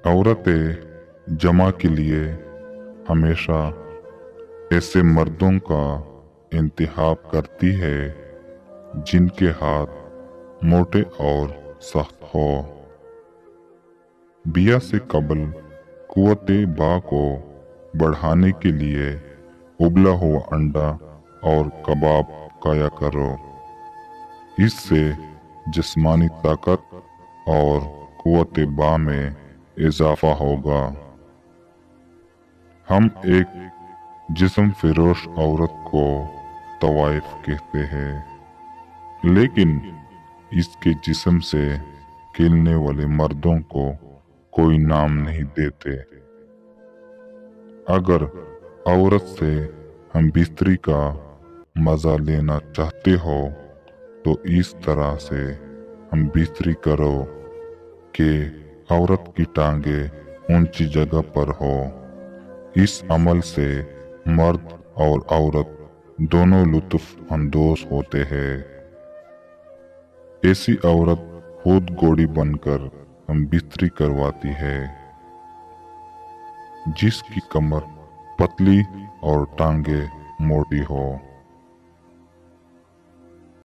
औरतें जमा के लिए हमेशा ऐसे मर्दों का इंतखाब करती है जिनके हाथ मोटे और सख्त हो। बिया से कबल कुव्वते बा को बढ़ाने के लिए उबला हुआ अंडा और कबाब खाया करो। इससे जिस्मानी ताकत और कुव्वते बा में इजाफा होगा। हम एक जिस्म फिरोश औरत को तवाइफ कहते हैं, लेकिन इसके जिस्म से खेलने वाले मर्दों को कोई नाम नहीं देते। अगर औरत से हम बिस्तरी का मजा लेना चाहते हो तो इस तरह से हम बिस्तरी करो कि औरत की टांगे ऊंची जगह पर हो। इस अमल से मर्द और औरत दोनों लुत्फ अंदोज होते हैं। ऐसी औरत खुद घोड़ी बनकर हम बिस्तरी करवाती है, जिसकी कमर पतली और टांगे मोटी हो।